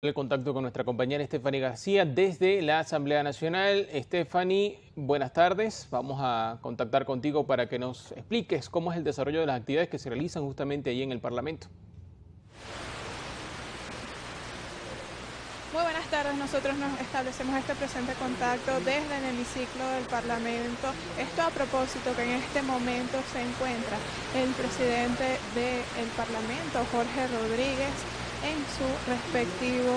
El contacto con nuestra compañera Stephanie García desde la Asamblea Nacional. Stephanie, buenas tardes. Vamos a contactar contigo para que nos expliques cómo es el desarrollo de las actividades que se realizan justamente allí en el Parlamento. Muy buenas tardes, nosotros nos establecemos este presente contacto desde el hemiciclo del Parlamento. Esto a propósito que en este momento se encuentra el presidente del Parlamento, Jorge Rodríguez, en su respectivo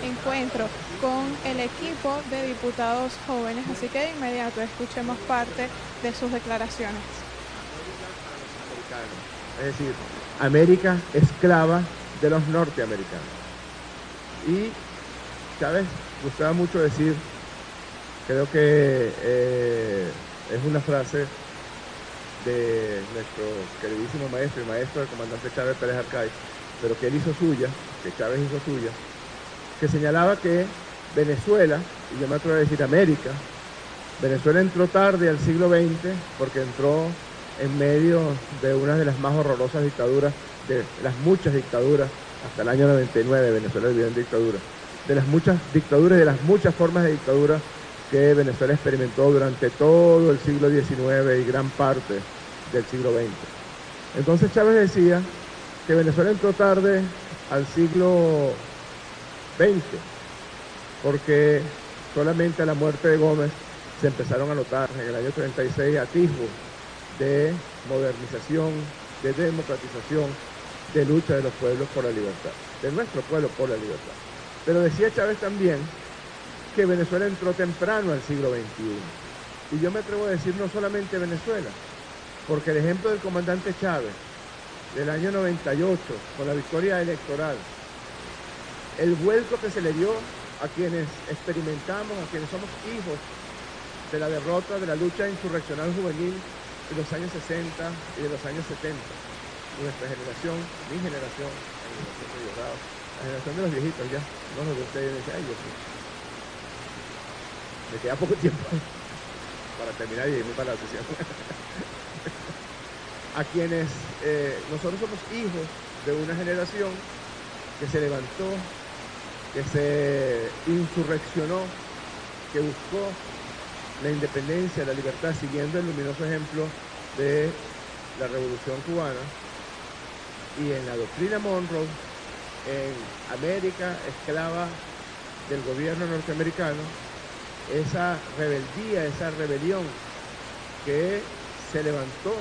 encuentro con el equipo de diputados jóvenes. Así que de inmediato escuchemos parte de sus declaraciones. Es decir, América esclava de los norteamericanos. Y Chávez gustaba mucho decir, creo que es una frase de nuestro queridísimo maestro y maestro del comandante Chávez Pérez Arcaiz, pero que él hizo suya, que Chávez hizo suya, que señalaba que Venezuela, y yo me atrevo a decir América, Venezuela entró tarde al siglo XX porque entró en medio de una de las más horrorosas dictaduras, de las muchas dictaduras, hasta el año 99 Venezuela vivió en dictadura, de las muchas dictaduras y de las muchas formas de dictadura que Venezuela experimentó durante todo el siglo XIX y gran parte del siglo XX. Entonces Chávez decía que Venezuela entró tarde al siglo XX, porque solamente a la muerte de Gómez se empezaron a notar en el año 36 atisbos de modernización, de democratización, de lucha de los pueblos por la libertad, de nuestro pueblo por la libertad. Pero decía Chávez también que Venezuela entró temprano al siglo XXI. Y yo me atrevo a decir no solamente Venezuela, porque el ejemplo del comandante Chávez del año 98, con la victoria electoral, el vuelco que se le dio a quienes experimentamos, a quienes somos hijos de la derrota de la lucha insurreccional juvenil de los años 60 y de los años 70. Nuestra generación, mi generación, la generación de los viejitos ya, no los de ustedes, ay Dios mío. Me queda poco tiempo para terminar y irme para la sesión. A quienes nosotros somos hijos de una generación que se levantó, que se insurreccionó, que buscó la independencia, la libertad, siguiendo el luminoso ejemplo de la Revolución Cubana. Y en la doctrina Monroe, en América esclava del gobierno norteamericano, esa rebeldía, esa rebelión que se levantó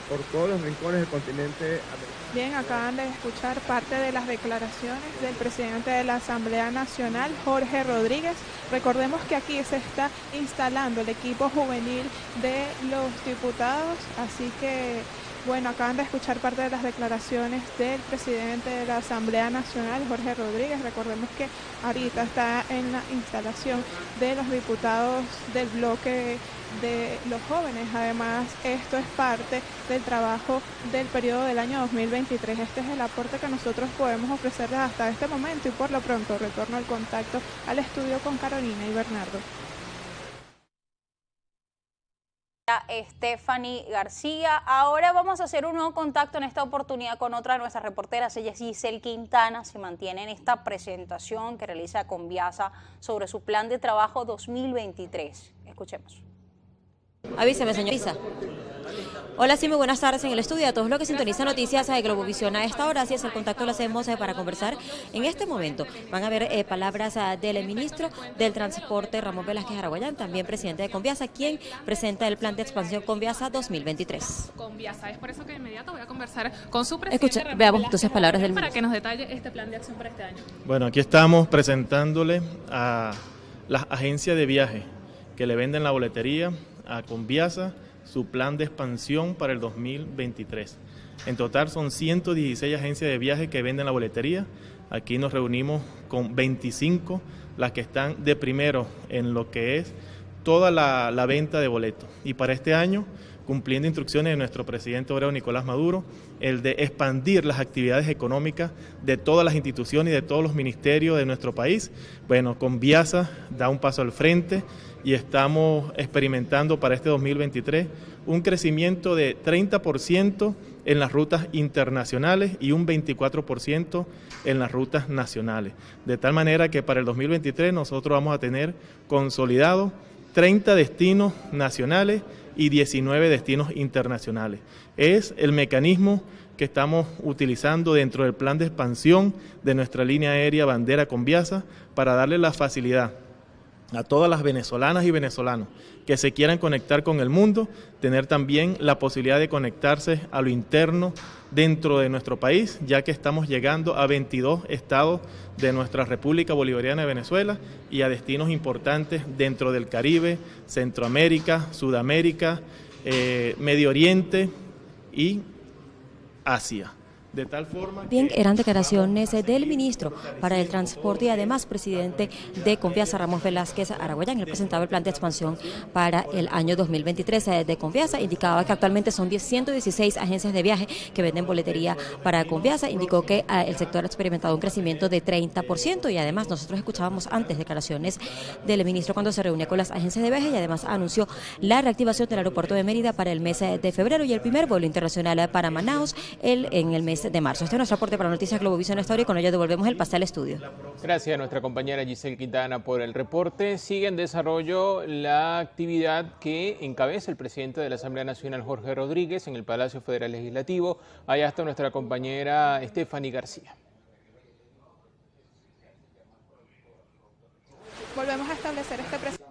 por todos los rincones del continente americano. Bien, acaban de escuchar parte de las declaraciones del presidente de la Asamblea Nacional, Jorge Rodríguez. Recordemos que aquí se está instalando el equipo juvenil de los diputados, así que, bueno, acaban de escuchar parte de las declaraciones del presidente de la Asamblea Nacional, Jorge Rodríguez. Recordemos que ahorita está en la instalación de los diputados del bloque de los jóvenes. Además, esto es parte del trabajo del periodo del año 2023. Este es el aporte que nosotros podemos ofrecerles hasta este momento y por lo pronto retorno al contacto al estudio con Carolina y Bernardo. Stephanie García. Ahora vamos a hacer un nuevo contacto en esta oportunidad con otra de nuestras reporteras. Ella es Giselle Quintana. Se mantiene en esta presentación que realiza Conviasa sobre su plan de trabajo 2023. Escuchemos. Avíseme, señorita. Hola, sí, muy buenas tardes en el estudio. A todos los que sintonizan noticias de Globovisión a esta hora, así es el contacto lo hacemos para conversar. En este momento van a ver palabras del ministro del Transporte, Ramón Velázquez Araguayán, también presidente de Conviasa, quien presenta el plan de expansión Conviasa 2023. Conviasa, es por eso que de inmediato voy a conversar con su presidente. Escucha, veamos entonces palabras del ministro. Para que nos detalle este plan de acción para este año. Bueno, aquí estamos presentándole a las agencias de viaje que le venden la boletería a Conviasa su plan de expansión para el 2023. En total son 116 agencias de viaje que venden la boletería. Aquí nos reunimos con 25, las que están de primero en lo que es toda la venta de boletos. Y para este año, cumpliendo instrucciones de nuestro presidente obrero Nicolás Maduro, el de expandir las actividades económicas de todas las instituciones y de todos los ministerios de nuestro país. Bueno, Conviasa da un paso al frente y estamos experimentando para este 2023 un crecimiento de 30% en las rutas internacionales y un 24% en las rutas nacionales. De tal manera que para el 2023 nosotros vamos a tener consolidados 30 destinos nacionales y 19 destinos internacionales. Es el mecanismo que estamos utilizando dentro del plan de expansión de nuestra línea aérea Bandera Conviasa para darle la facilidad a todas las venezolanas y venezolanos que se quieran conectar con el mundo, tener también la posibilidad de conectarse a lo interno dentro de nuestro país, ya que estamos llegando a 22 estados de nuestra República Bolivariana de Venezuela y a destinos importantes dentro del Caribe, Centroamérica, Sudamérica, Medio Oriente y Asia. De tal forma bien, eran declaraciones del ministro para el transporte y además presidente de Conviasa, Ramos Velázquez Araguayán. Él presentaba el plan de expansión para el año 2023 de Conviasa. Indicaba que actualmente son 116 agencias de viaje que venden boletería para Conviasa. Indicó que el sector ha experimentado un crecimiento de 30% y además nosotros escuchábamos antes declaraciones del ministro cuando se reunía con las agencias de viaje y además anunció la reactivación del aeropuerto de Mérida para el mes de febrero y el primer vuelo internacional para Manaus en el mes de marzo. Este es nuestro aporte para Noticias Globovisión Hasta y con ello devolvemos el pase al estudio. Gracias a nuestra compañera Giselle Quintana por el reporte. Sigue en desarrollo la actividad que encabeza el presidente de la Asamblea Nacional, Jorge Rodríguez, en el Palacio Federal Legislativo. Allá está nuestra compañera Stephanie García. Volvemos a establecer este presidente.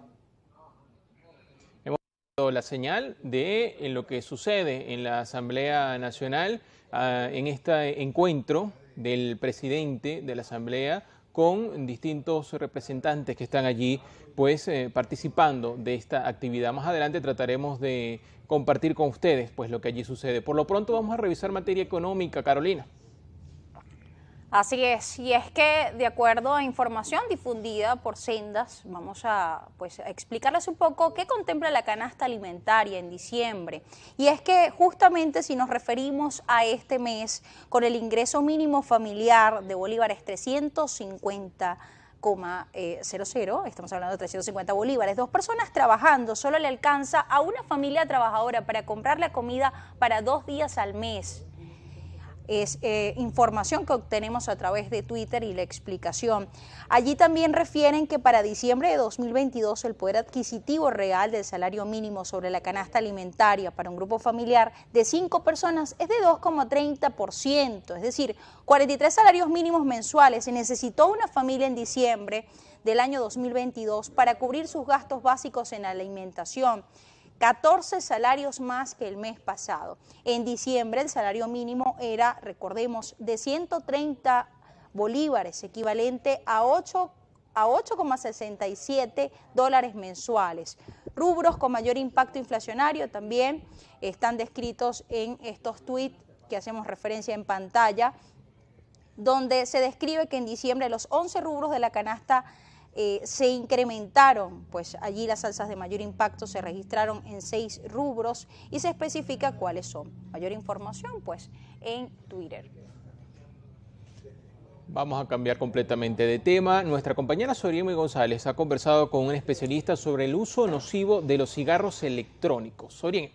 Hemos dado la señal de lo que sucede en la Asamblea Nacional en este encuentro del presidente de la Asamblea con distintos representantes que están allí pues participando de esta actividad. Más adelante trataremos de compartir con ustedes pues lo que allí sucede. Por lo pronto vamos a revisar materia económica, Carolina. Así es, y es que de acuerdo a información difundida por Sendas, vamos a explicarles un poco qué contempla la canasta alimentaria en diciembre. Y es que justamente si nos referimos a este mes, con el ingreso mínimo familiar de bolívares 350,00, estamos hablando de 350 bolívares, 2 personas trabajando, solo le alcanza a una familia trabajadora para comprar la comida para 2 días al mes. Es información que obtenemos a través de Twitter y la explicación. Allí también refieren que para diciembre de 2022 el poder adquisitivo real del salario mínimo sobre la canasta alimentaria para un grupo familiar de 5 personas es de 2,30%, es decir, 43 salarios mínimos mensuales se necesitó una familia en diciembre del año 2022 para cubrir sus gastos básicos en alimentación. 14 salarios más que el mes pasado. En diciembre el salario mínimo era, recordemos, de 130 bolívares, equivalente a 8,67 dólares mensuales. Rubros con mayor impacto inflacionario también están descritos en estos tweets que hacemos referencia en pantalla, donde se describe que en diciembre los 11 rubros de la canasta se incrementaron, pues allí las alzas de mayor impacto se registraron en 6 rubros y se especifica cuáles son. Mayor información pues en Twitter. Vamos a cambiar completamente de tema. Nuestra compañera Soriemi González ha conversado con un especialista sobre el uso nocivo de los cigarros electrónicos. Soriemi.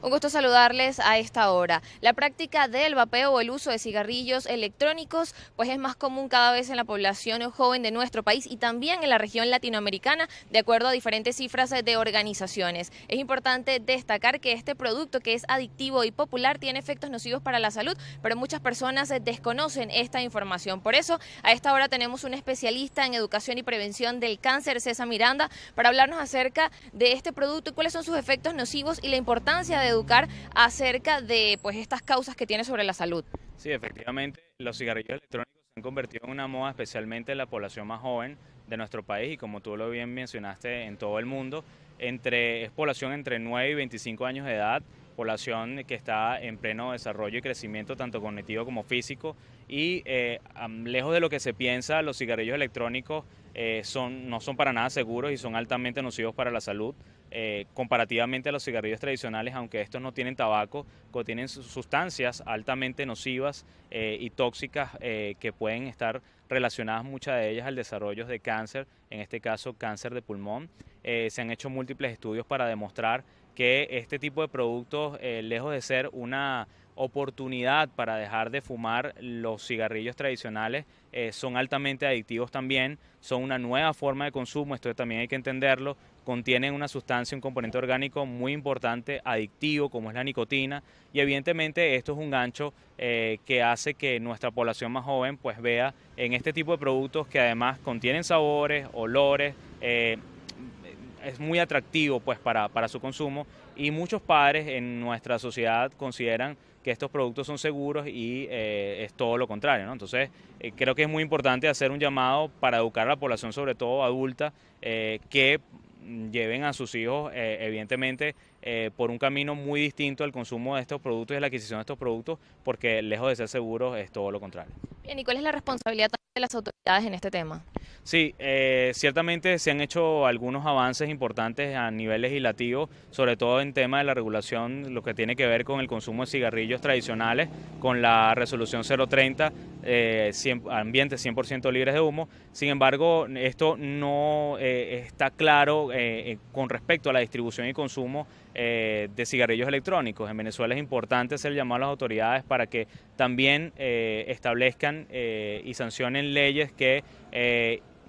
Un gusto saludarles a esta hora. La práctica del vapeo o el uso de cigarrillos electrónicos pues es más común cada vez en la población joven de nuestro país y también en la región latinoamericana, de acuerdo a diferentes cifras de organizaciones. Es importante destacar que este producto, que es adictivo y popular, tiene efectos nocivos para la salud, pero muchas personas desconocen esta información. Por eso, a esta hora tenemos un especialista en educación y prevención del cáncer, César Miranda, para hablarnos acerca de este producto y cuáles son sus efectos nocivos y la importancia de educar acerca de pues estas causas que tiene sobre la salud. Sí, efectivamente, los cigarrillos electrónicos se han convertido en una moda, especialmente en la población más joven de nuestro país y como tú lo bien mencionaste, en todo el mundo. Es población entre 9 y 25 años de edad, población que está en pleno desarrollo y crecimiento tanto cognitivo como físico y lejos de lo que se piensa, los cigarrillos electrónicos no son para nada seguros y son altamente nocivos para la salud. Comparativamente a los cigarrillos tradicionales, aunque estos no tienen tabaco, contienen sustancias altamente nocivas y tóxicas que pueden estar relacionadas, muchas de ellas, al desarrollo de cáncer, en este caso cáncer de pulmón. Se han hecho múltiples estudios para demostrar que este tipo de productos, lejos de ser una oportunidad para dejar de fumar los cigarrillos tradicionales, son altamente adictivos también, son una nueva forma de consumo, esto también hay que entenderlo, contienen una sustancia, un componente orgánico muy importante, adictivo, como es la nicotina, y evidentemente esto es un gancho que hace que nuestra población más joven pues vea en este tipo de productos que además contienen sabores, olores, es muy atractivo pues para su consumo, y muchos padres en nuestra sociedad consideran que estos productos son seguros y es todo lo contrario, ¿no? Entonces creo que es muy importante hacer un llamado para educar a la población, sobre todo adulta, que lleven a sus hijos evidentemente por un camino muy distinto al consumo de estos productos y la adquisición de estos productos, porque lejos de ser seguros es todo lo contrario. Bien, ¿y cuál es la responsabilidad de las autoridades en este tema? Sí, ciertamente se han hecho algunos avances importantes a nivel legislativo, sobre todo en tema de la regulación, lo que tiene que ver con el consumo de cigarrillos tradicionales, con la resolución 030, ambientes 100% libres de humo. Sin embargo, esto no está claro con respecto a la distribución y consumo de cigarrillos electrónicos. En Venezuela es importante hacer el llamado a las autoridades para que también establezcan y sancionen leyes que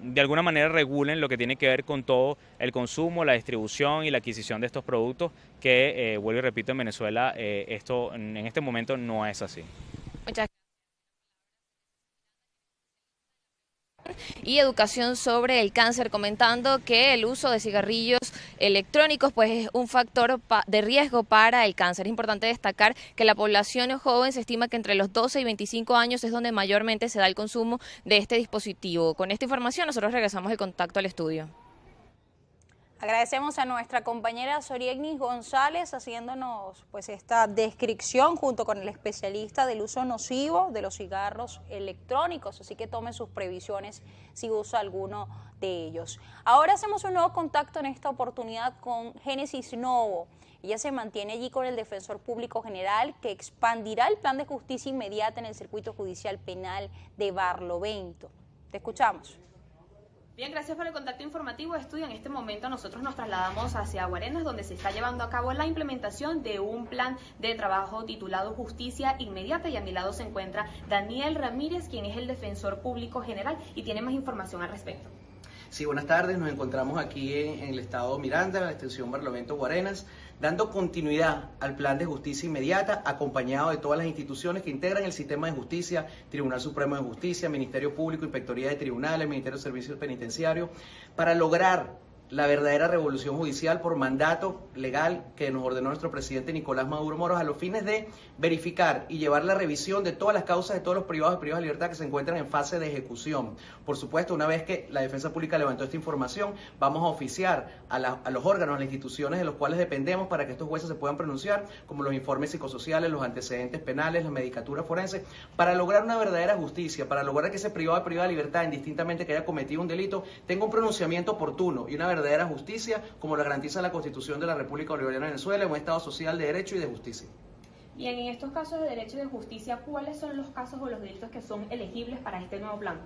de alguna manera regulen lo que tiene que ver con todo el consumo, la distribución y la adquisición de estos productos, que vuelvo y repito, en Venezuela esto en este momento no es así. Muchas gracias. Y educación sobre el cáncer, comentando que el uso de cigarrillos electrónicos pues es un factor de riesgo para el cáncer. Es importante destacar que la población joven se estima que entre los 12 y 25 años es donde mayormente se da el consumo de este dispositivo. Con esta información nosotros regresamos el contacto al estudio. Agradecemos a nuestra compañera Soriegnis González haciéndonos pues esta descripción junto con el especialista del uso nocivo de los cigarros electrónicos, así que tome sus previsiones si usa alguno de ellos. Ahora hacemos un nuevo contacto en esta oportunidad con Génesis Novo. Ella se mantiene allí con el Defensor Público General, que expandirá el plan de justicia inmediata en el circuito judicial penal de Barlovento. Te escuchamos. Bien, gracias por el contacto informativo. Estudio, en este momento nosotros nos trasladamos hacia Guarenas, donde se está llevando a cabo la implementación de un plan de trabajo titulado Justicia Inmediata, y a mi lado se encuentra Daniel Ramírez, quien es el Defensor Público General y tiene más información al respecto. Sí, buenas tardes. Nos encontramos aquí en el estado Miranda, la extensión Barlovento Guarenas, dando continuidad al plan de justicia inmediata, acompañado de todas las instituciones que integran el sistema de justicia, Tribunal Supremo de Justicia, Ministerio Público, Inspectoría de Tribunales, Ministerio de Servicios Penitenciarios, para lograr la verdadera revolución judicial por mandato legal que nos ordenó nuestro presidente Nicolás Maduro Moros, a los fines de verificar y llevar la revisión de todas las causas de todos los privados y privadas de libertad que se encuentran en fase de ejecución. Por supuesto, una vez que la Defensa Pública levantó esta información, vamos a oficiar a los órganos, a las instituciones de los cuales dependemos para que estos jueces se puedan pronunciar, como los informes psicosociales, los antecedentes penales, la medicatura forense, para lograr una verdadera justicia, para lograr que ese privado y privada de libertad, indistintamente que haya cometido un delito, tenga un pronunciamiento oportuno y una verdadera justicia, como lo garantiza la Constitución de la República Bolivariana de Venezuela, un Estado social de derecho y de justicia. Bien, en estos casos de derecho y de justicia, ¿cuáles son los casos o los delitos que son elegibles para este nuevo plan?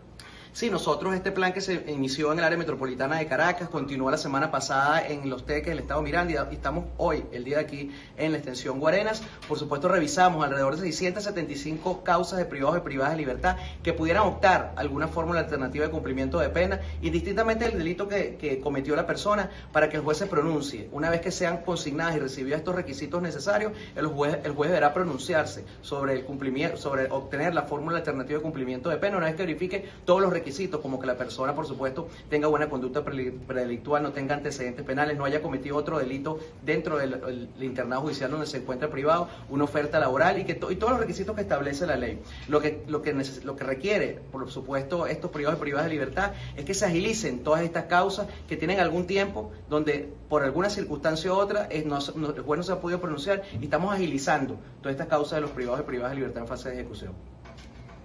Sí, nosotros este plan que se inició en el área metropolitana de Caracas, continuó la semana pasada en Los Teques, el estado Miranda, y estamos hoy, el día de aquí, en la extensión Guarenas. Por supuesto, revisamos alrededor de 675 causas de privados y privadas de libertad que pudieran optar a alguna fórmula alternativa de cumplimiento de pena, indistintamente del delito que cometió la persona, para que el juez se pronuncie. Una vez que sean consignadas y recibidos estos requisitos necesarios, el juez deberá pronunciarse sobre el cumplimiento, sobre obtener la fórmula alternativa de cumplimiento de pena, una vez que verifique todos los requisitos, como que la persona, por supuesto, tenga buena conducta predelictual, no tenga antecedentes penales, no haya cometido otro delito dentro del internado judicial donde se encuentra privado, una oferta laboral y todos los requisitos que establece la ley. Lo que requiere, por supuesto, estos privados y privadas de libertad es que se agilicen todas estas causas que tienen algún tiempo donde por alguna circunstancia u otra el juez no se ha podido pronunciar, y estamos agilizando todas estas causas de los privados y privadas de libertad en fase de ejecución.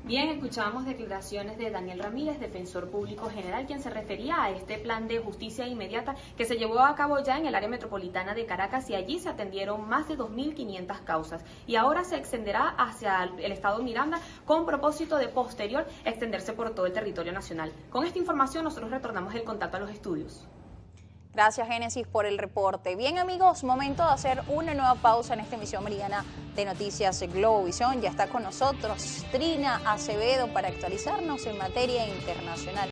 Bien, escuchamos declaraciones de Daniel Ramírez, Defensor Público General, quien se refería a este plan de justicia inmediata que se llevó a cabo ya en el área metropolitana de Caracas, y allí se atendieron más de 2.500 causas, y ahora se extenderá hacia el estado Miranda con propósito de posterior extenderse por todo el territorio nacional. Con esta información nosotros retornamos el contacto a los estudios. Gracias, Génesis, por el reporte. Bien, amigos, momento de hacer una nueva pausa en esta emisión meridiana de Noticias Globovisión. Ya está con nosotros Trina Acevedo para actualizarnos en materia internacional.